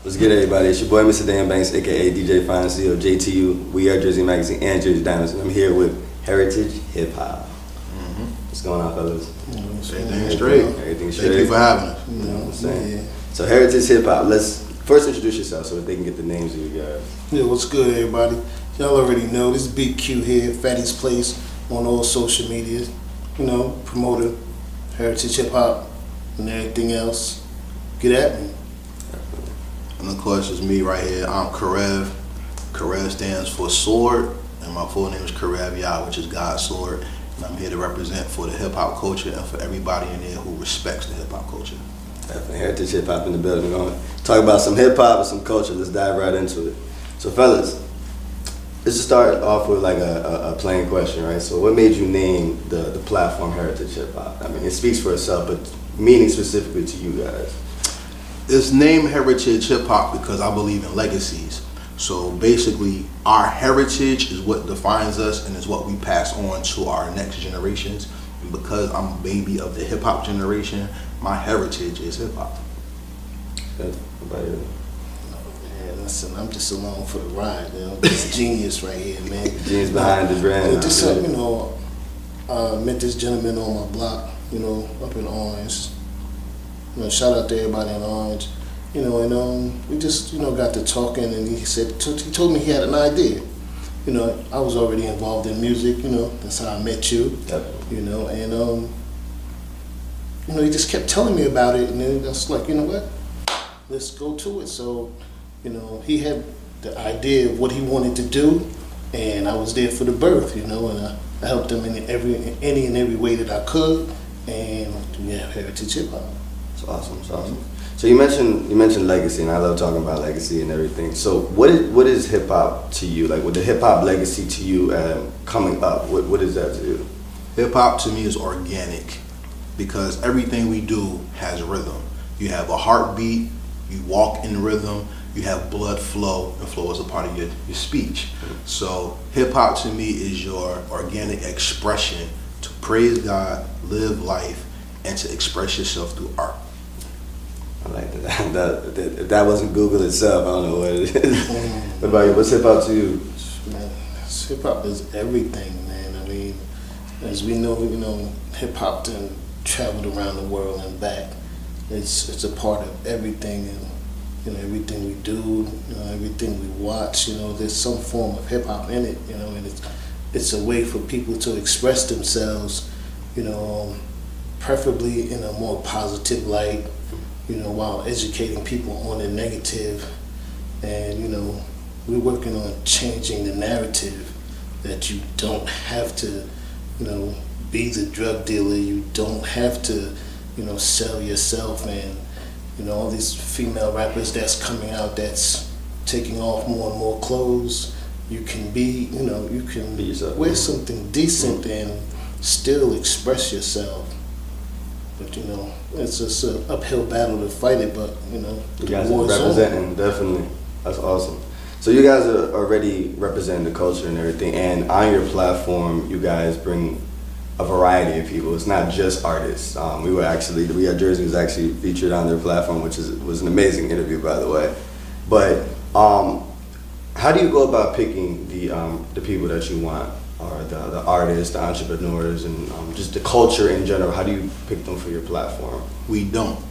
What's good, everybody? It's your boy, Mr. Dan Banks, aka DJ Fine CEO, JTU. We are Jersey Magazine and Jersey Diamonds, and I'm here with Heritage Hip Hop. What's going on, fellas? Everything's straight. Everything's straight. Thank you for having us. You know what I'm saying? Yeah. So, Heritage Hip Hop. Let's first introduce yourself so that they can get the names of you guys. Yeah, what's good, everybody? Y'all already know this is Big Q here, Fatty's Place on all social media. You know, promoter, Heritage Hip Hop, and everything else. Get at me. And of course, it's me right here. I'm Karev. Karev stands for Sword, and my full name is Karev Yah, which is God's Sword. And I'm here to represent for the hip hop culture and for everybody in there who respects the hip hop culture. Definitely, Heritage Hip Hop in the building. We're gonna talk about some hip hop and some culture. Let's dive right into it. So, fellas, let's just start off with like a plain question, right? So, what made you name the platform Heritage Hip Hop? I mean, it speaks for itself, but meaning specifically to you guys. It's named Heritage Hip Hop because I believe in legacies. So basically, our heritage is what defines us and is what we pass on to our next generations. And because I'm a baby of the hip hop generation, my heritage is hip hop. Good. Man, listen, I'm just along for the ride, you know. This genius right here, man. Genius behind the brand. Just you know, met this gentleman on my block, you know, up in Orange. You know, shout out to everybody in Orange. You know, and we just, you know, got to talking, and he told me he had an idea. You know, I was already involved in music. You know, that's how I met you. Yep. You know, and you know, he just kept telling me about it, and then I was like, you know what, let's go to it. So, you know, he had the idea of what he wanted to do, and I was there for the birth. You know, and I helped him in any and every way that I could, and we have Heritage Hip Hop. It's awesome. It's awesome. So you mentioned legacy, and I love talking about legacy and everything. So what is hip hop to you? Like, with the hip hop legacy to you coming up, what is that to you? Hip hop to me is organic because everything we do has rhythm. You have a heartbeat, you walk in rhythm, you have blood flow, and flow is a part of your speech. So hip hop to me is your organic expression to praise God, live life, and to express yourself through art. I like that. If that wasn't Google itself, I don't know what it is. What about you? What's hip hop to you? Man, hip hop is everything, man. I mean, as we know, you know, hip hop then traveled around the world and back. It's a part of everything, and you know, everything we do, you know, everything we watch. You know, there's some form of hip hop in it. You know, and it's a way for people to express themselves. You know, preferably in a more positive light. You know, while educating people on the negative. And, you know, we're working on changing the narrative that you don't have to, you know, be the drug dealer. You don't have to, you know, sell yourself. And, you know, all these female rappers that's coming out that's taking off more and more clothes. You can be, you know, you can wear something decent and still express yourself. But, you know, it's just an uphill battle to fight it, but, you know, you guys are representing, definitely. That's awesome. So you guys are already representing the culture and everything, and on your platform, you guys bring a variety of people. It's not just artists. We at Jersey was actually featured on their platform, which was an amazing interview, by the way. But how do you go about picking the people that you want? Or the artists, the entrepreneurs, and just the culture in general? How do you pick them for your platform? We don't.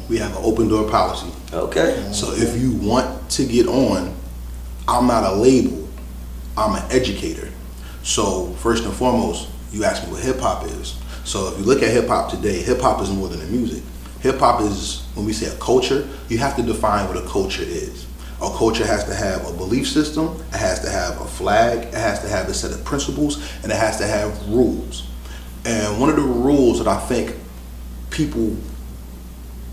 We have an open door policy. Okay. So if you want to get on, I'm not a label, I'm an educator. So first and foremost, you ask me what hip hop is. So if you look at hip hop today, hip hop is more than the music. Hip hop is, when we say a culture, you have to define what a culture is. A culture has to have a belief system, it has to have a flag, it has to have a set of principles, and it has to have rules. And one of the rules that I think people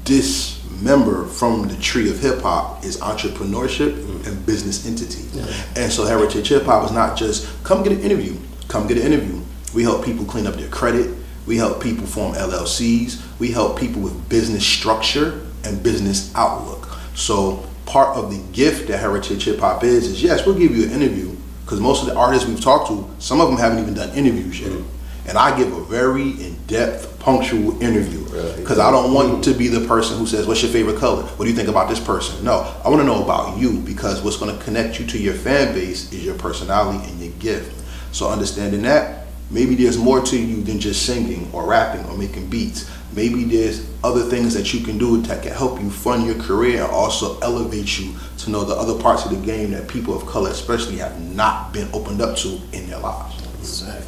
dismember from the tree of hip hop is entrepreneurship and business entity. Yeah. And so Heritage Hip Hop is not just come get an interview, come get an interview. We help people clean up their credit, we help people form LLCs, we help people with business structure and business outlook. So part of the gift that Heritage Hip Hop is yes, we'll give you an interview, because most of the artists we've talked to, some of them haven't even done interviews yet. And I give a very in-depth, punctual interview. Really? Because I don't want to be the person who says, what's your favorite color? What do you think about this person? No, I want to know about you, because what's going to connect you to your fan base is your personality and your gift. So understanding that, maybe there's more to you than just singing or rapping or making beats. Maybe there's other things that you can do that can help you fund your career and also elevate you to know the other parts of the game that people of color especially have not been opened up to in their lives. Exactly.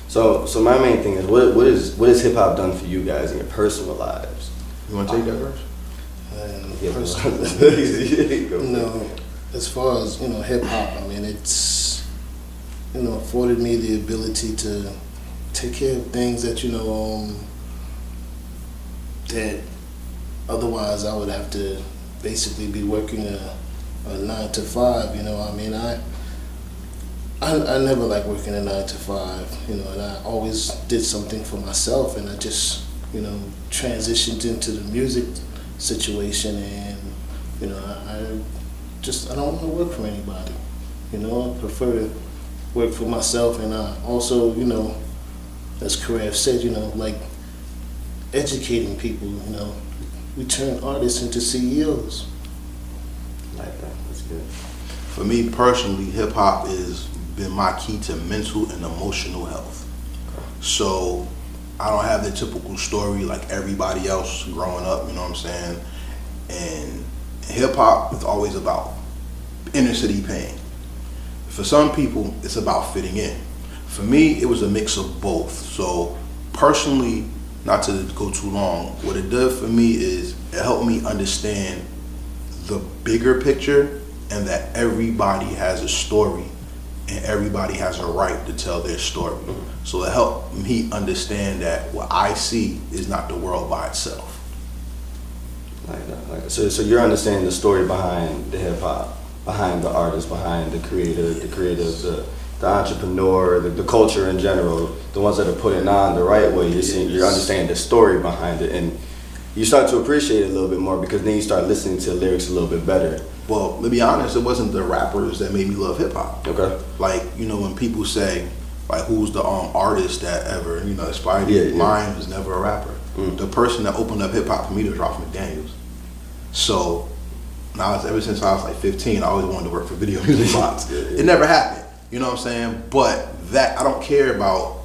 So my main thing is what has hip hop done for you guys in your personal lives? You want to take that first? And Yeah, personally, go. as far as hip hop, I mean, it's afforded me the ability to take care of things that that otherwise I would have to basically be working a 9 to 5. I mean, I never liked working a 9 to 5, and I always did something for myself, and I just, transitioned into the music situation, and, I don't want to work for anybody. I prefer to work for myself, and I also, as Karev said, like educating people, we turn artists into CEOs. Like that. That's good. For me personally, hip hop has been my key to mental and emotional health. So I don't have the typical story like everybody else growing up, you know what I'm saying? And hip hop is always about inner city pain. For some people, it's about fitting in. For me, it was a mix of both. So personally, not to go too long, what it did for me is it helped me understand the bigger picture, and that everybody has a story and everybody has a right to tell their story. So it helped me understand that what I see is not the world by itself. Like that. So you're understanding the story behind the hip hop, behind the artist, behind the creator, the entrepreneur, the culture in general, the ones that are putting on the right way. You're understanding the story behind it, and you start to appreciate it a little bit more, because then you start listening to the lyrics a little bit better. Well, to be honest, it wasn't the rappers that made me love hip hop. Okay. Like, when people say, like, who's the artist that ever, inspired you? Yeah. Mine was never a rapper. The person that opened up hip hop for me was Ralph McDaniels. So now, ever since I was like 15, I always wanted to work for Video Music Box. It never happened. You know what I'm saying? But that, I don't care about.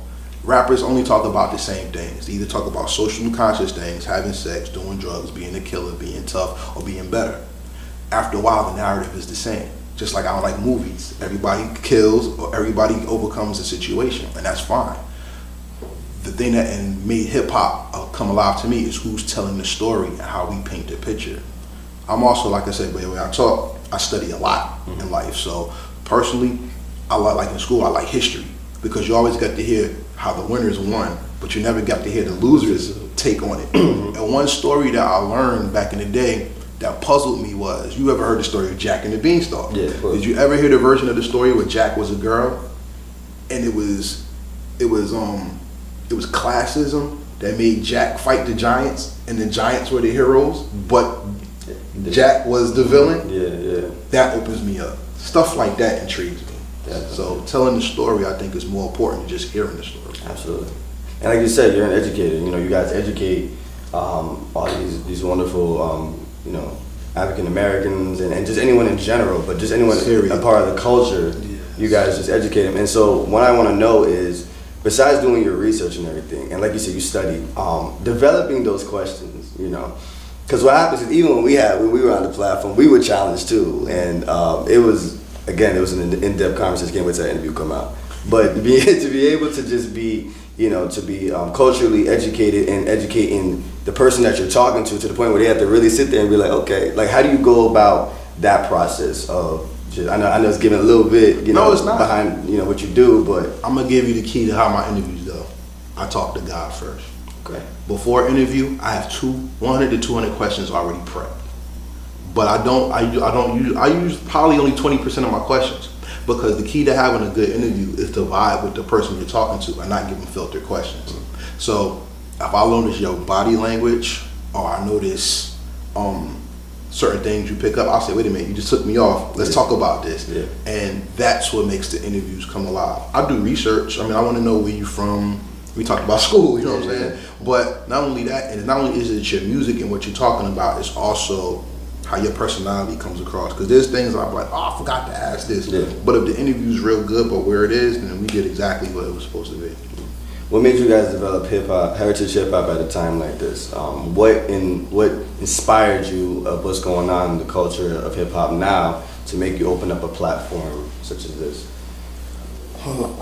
Rappers only talk about the same things. They either talk about social conscious things, having sex, doing drugs, being a killer, being tough, or being better. After a while, the narrative is the same. Just like I don't like movies. Everybody kills or everybody overcomes a situation, and that's fine. The thing that made hip hop come alive to me is who's telling the story and how we paint the picture. I'm also, like I said, when I talk, I study a lot in life. So personally, I like in school, I like history, because you always got to hear how the winners won, but you never got to hear the losers' take on it. And one story that I learned back in the day that puzzled me was, you ever heard the story of Jack and the Beanstalk? Yeah. Did you ever hear the version of the story where Jack was a girl, and it was classism that made Jack fight the giants, and the giants were the heroes, but Jack was the villain? Yeah. That opens me up. Stuff like that intrigues me. Definitely. So telling the story, I think, is more important than just hearing the story. Absolutely. And like you said, you're an educator. You guys educate all these wonderful, African Americans and just anyone in general, but just anyone a part of the culture. Yes. You guys just educate them. And so what I want to know is, besides doing your research and everything, and like you said, you study, developing those questions, because what happens is, even when we were on the platform, we were challenged too, and it was an in-depth conversation. Can't wait till that interview come out. But to be able to just be, to be culturally educated and educating the person that you're talking to the point where they have to really sit there and be like, okay, like, how do you go about that process of just, I know it's giving a little bit, No, it's not. behind, what you do, but. I'm going to give you the key to how my interviews go. I talk to God first. Okay. Before interview, I have 100 to 200 questions already prepped. But I use probably only 20% of my questions, because the key to having a good interview is to vibe with the person you're talking to and not give them filtered questions. So if I notice your body language, or I notice certain things you pick up, I'll say, wait a minute, you just took me off. Let's talk about this. Yeah. And that's what makes the interviews come alive. I do research. I mean, I want to know where you're from, We talked about school, you know what I'm Yeah. saying? But not only that, and not only is it your music and what you're talking about, it's also how your personality comes across. Because there's things I'm like, oh, I forgot to ask this. Yeah. But if the interview's real good, but where it is, then we did exactly what it was supposed to be. What made you guys develop heritage hip hop at a time like this? What inspired you of what's going on in the culture of hip hop now to make you open up a platform such as this?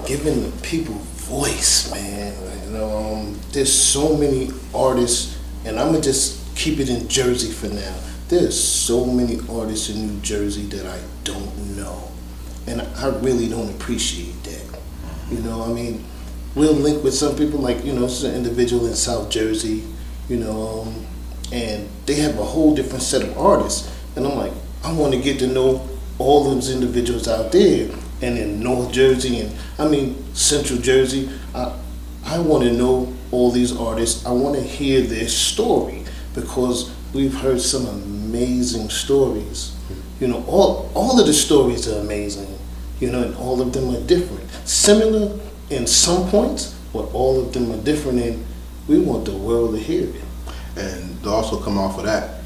Giving the people voice, man. There's so many artists, and I'm gonna just keep it in Jersey for now. There's so many artists in New Jersey that I don't know, and I really don't appreciate that. We'll link with some people, like, it's an individual in South Jersey, and they have a whole different set of artists, and I'm like, I want to get to know all those individuals out there, and in North Jersey, and Central Jersey. I want to know all these artists. I want to hear their story, because we've heard some amazing stories. All of the stories are amazing, and all of them are different. Similar in some points, but all of them are different, and we want the world to hear it. And to also come off of that,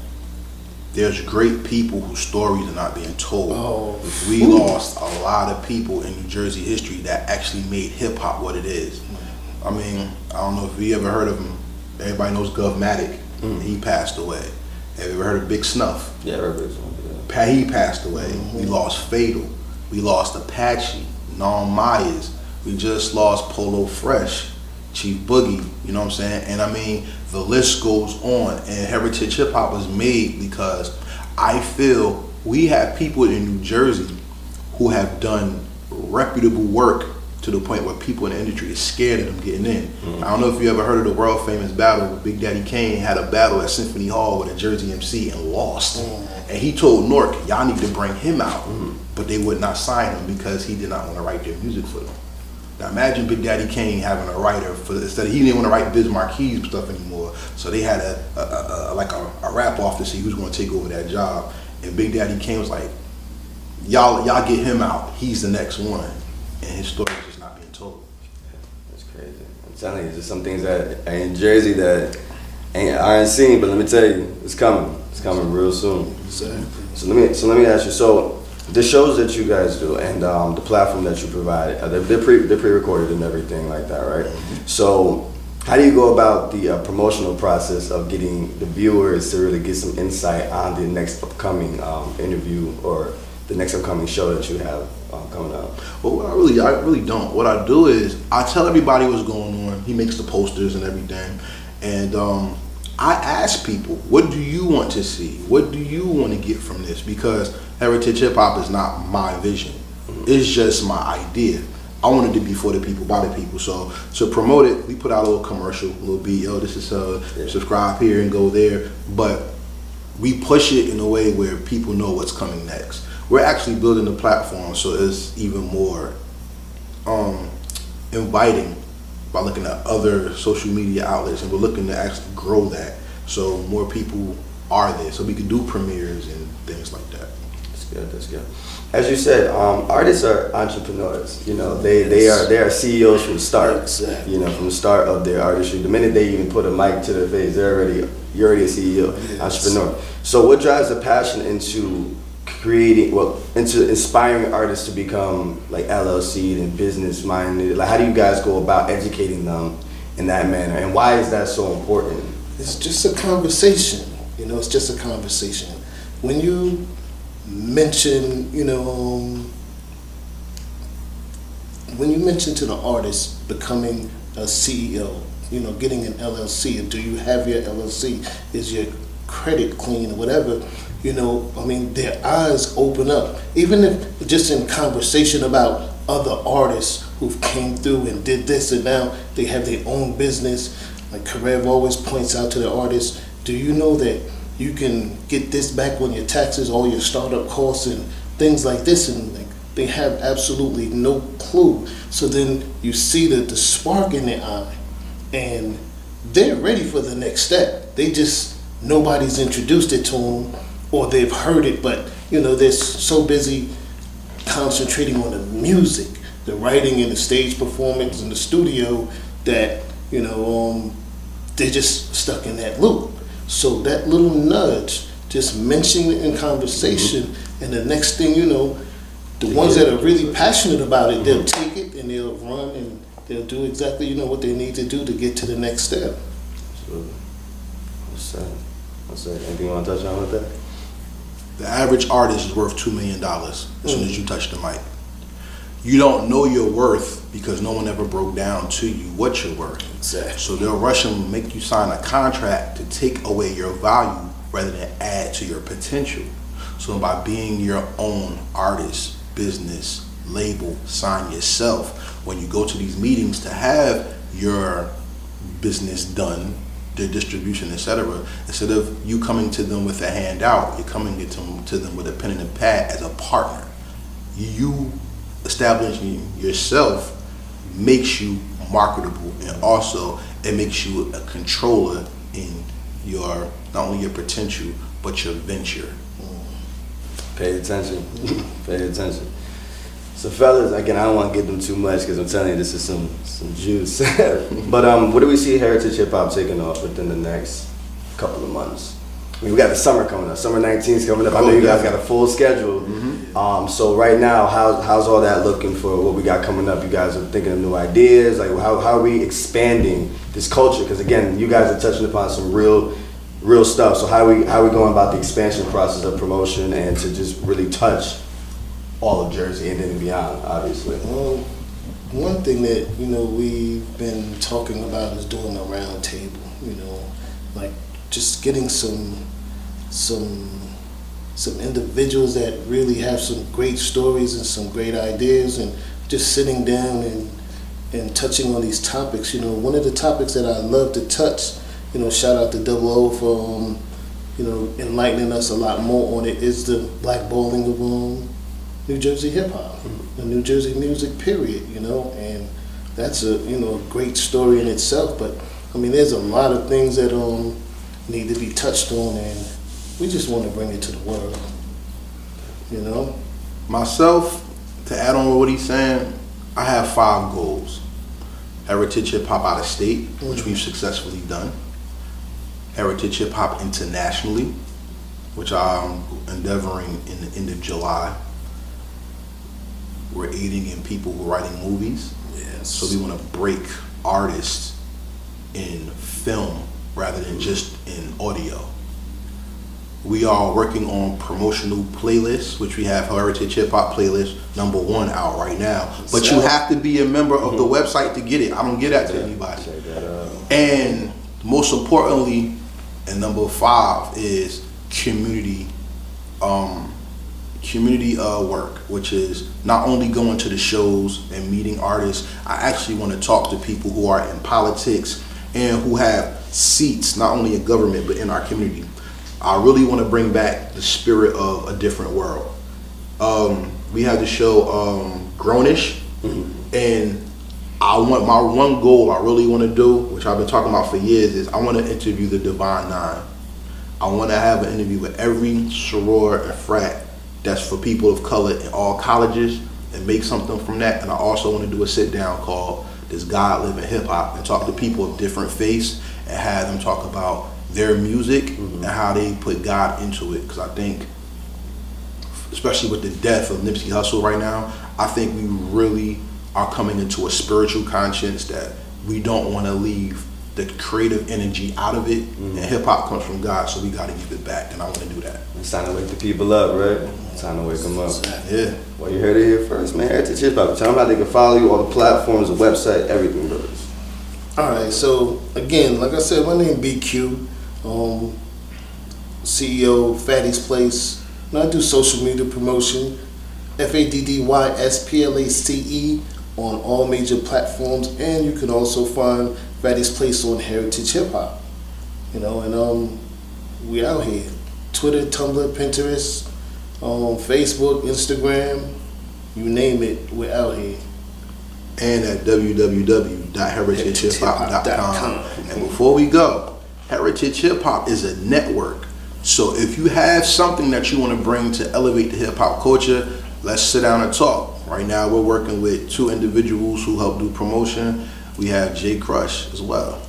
there's great people whose stories are not being told. Oh, We lost a lot of people in New Jersey history that actually made hip hop what it is. I don't know if you ever heard of him. Everybody knows Govmatic. He passed away. Have you ever heard of Big Snuff? Yeah, He passed away. We lost Fatal. We lost Apache, Nom Myers. We just lost Polo Fresh, Chief Boogie, you know what I'm saying? And the list goes on. And heritage hip hop was made because I feel we have people in New Jersey who have done reputable work to the point where people in the industry is scared of them getting in. I don't know if you ever heard of the world famous battle where Big Daddy Kane had a battle at Symphony Hall with a Jersey MC and lost. And he told Nork, y'all need to bring him out. But they would not sign him because he did not want to write their music for them. Now imagine Big Daddy Kane having a writer for instead of, he didn't want to write Biz Marquis stuff anymore, so they had a rap off to see who's going to take over that job. And Big Daddy Kane was like, y'all get him out. He's the next one, and his story is just not being told. That's crazy. I'm telling you, there's some things that are in Jersey that aren't seen, but let me tell you, it's coming. It's coming real soon. Exactly. So let me ask you. So the shows that you guys do and the platform that you provide, they're pre-recorded and everything like that, right? So how do you go about the promotional process of getting the viewers to really get some insight on the next upcoming interview or the next upcoming show that you have coming up? Well, I really don't. What I do is I tell everybody what's going on. He makes the posters and everything, and I ask people, what do you want to see? What do you want to get from this? Because heritage hip hop is not my vision. It's just my idea. I wanted to be for the people, by the people. So to promote it, we put out a little commercial, a little beat, this is subscribe here and go there. But we push it in a way where people know what's coming next. We're actually building the platform so it's even more inviting by looking at other social media outlets, and we're looking to actually grow that so more people are there, so we can do premieres and things like that. That's good. As you said, artists are entrepreneurs. They are CEOs from the start. Exactly. From the start of their artistry. The minute they even put a mic to their face, you're already a CEO, entrepreneur. So what drives the passion into into inspiring artists to become like LLC and business minded? Like, how do you guys go about educating them in that manner, and why is that so important? It's just a conversation. It's just a conversation. When you mention, when you mention to the artist becoming a CEO, getting an LLC, do you have your LLC? Is your credit clean or whatever? Their eyes open up. Even if just in conversation about other artists who've came through and did this, and now they have their own business. Like Karev always points out to the artists, do you know that you can get this back on your taxes, all your startup costs and things like this? And they have absolutely no clue. So then you see the spark in their eye, and they're ready for the next step. Nobody's introduced it to them, or they've heard it, but they're so busy concentrating on the music, the writing and the stage performance in the studio, that they're just stuck in that loop. So that little nudge, just mentioning it in conversation, and the next thing you know, the ones that are really passionate about it, they'll take it and they'll run and they'll do exactly what they need to do to get to the next step. Absolutely. What's that? Anything you want to touch on with that? The average artist is worth $2 million as soon as you touch the mic. You don't know your worth because no one ever broke down to you what you're worth. Exactly. So they'll rush and make you sign a contract to take away your value rather than add to your potential. So by being your own artist, business, label, sign yourself, when you go to these meetings to have your business done, the distribution, etc., instead of you coming to them with a handout, you're coming to them with a pen and a pad as a partner. You establishing yourself makes you marketable, and also it makes you a controller in your, not only your potential, but your venture. Pay attention. Pay attention. So fellas, again, I don't want to get them too much because I'm telling you, this is some juice. But what do we see Heritage Hip Hop taking off within the next couple of months? I mean, we got the summer coming up. Summer 19 is coming up. I know you guys got a full schedule. So right now, how's all that looking for what we got coming up? You guys are thinking of new ideas. Like, how are we expanding this culture? Because again, you guys are touching upon some real stuff. So how are we going about the expansion process of promotion and to just really touch all of Jersey and then beyond, obviously? One thing that we've been talking about is doing a round table. Like just getting some individuals that really have some great stories and some great ideas, and just sitting down and touching on these topics. One of the topics that I love to touch, shout out to Double O for enlightening us a lot more on it, is the blackballing of New Jersey hip hop, the New Jersey music, period. And that's a great story in itself. But I mean, there's a lot of things that need to be touched on, and we just want to bring it to the world. Myself, to add on what he's saying, I have 5 goals. Heritage Hip Hop out of state, which we've successfully done. Heritage Hip Hop internationally, which I'm endeavoring in the end of July. We're aiding in people who are writing movies. Yes. So we want to break artists in film rather than just in audio. We are working on promotional playlists, which we have Heritage Hip Hop playlist #1 out right now. But you have to be a member of the website to get it. I don't give that to anybody. Check that out. And most importantly, and number 5 is community work, which is not only going to the shows and meeting artists. I actually want to talk to people who are in politics and who have seats, not only in government, but in our community. I really want to bring back the spirit of a different world. We have the show Grownish, and I want, my one goal I really want to do, which I've been talking about for years, is I want to interview the Divine Nine. I want to have an interview with every soror and frat that's for people of color in all colleges and make something from that. And I also want to do a sit down called Does God Live in Hip Hop, and talk to people of different faiths and have them talk about their music and how they put God into it. Because I think, especially with the death of Nipsey Hussle right now, I think we really are coming into a spiritual conscience that we don't want to leave the creative energy out of it. And hip hop comes from God, so we got to give it back, and I want to do that. It's time to wake the people up, right? It's time to wake them up. Yeah. Well, you heard it here first, man. Heritage Hip Hop. Tell them how they can follow you, all the platforms, the website, everything, brothers. All right, so again, like I said, my name BQ, CEO of Fatty's Place. And I do social media promotion, FADDYSPLACE, on all major platforms, and you can also find Fatty's Place on Heritage Hip Hop. And we out here. Twitter, Tumblr, Pinterest, Facebook, Instagram, you name it, we're out here. And at www.heritagehiphop.com. And before we go, Heritage Hip Hop is a network. So if you have something that you want to bring to elevate the hip hop culture, let's sit down and talk. Right now we're working with 2 individuals who help do promotion. we have J Crush as well.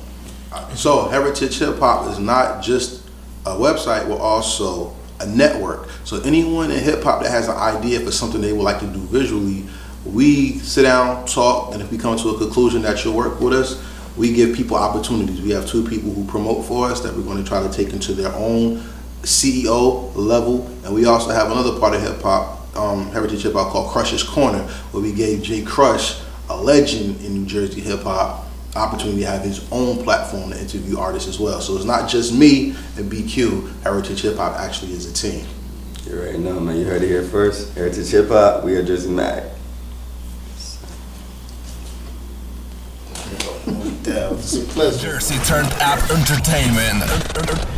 So Heritage Hip Hop is not just a website, we're also a network. So anyone in hip hop that has an idea for something they would like to do visually, we sit down, talk, and if we come to a conclusion that you'll work with us, we give people opportunities. We have 2 people who promote for us that we're going to try to take into their own CEO level, and we also have another part of hip hop, Heritage Hip Hop, called Crush's Corner, where we gave J Crush, a legend in New Jersey hip hop, opportunity to have his own platform to interview artists as well. So it's not just me and BQ. Heritage Hip Hop actually is a team. You already know, man. You heard it here first. Heritage Hip Hop. We are Jersey Mag. It's a pleasure. Jersey turned up entertainment.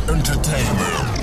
Entertainment.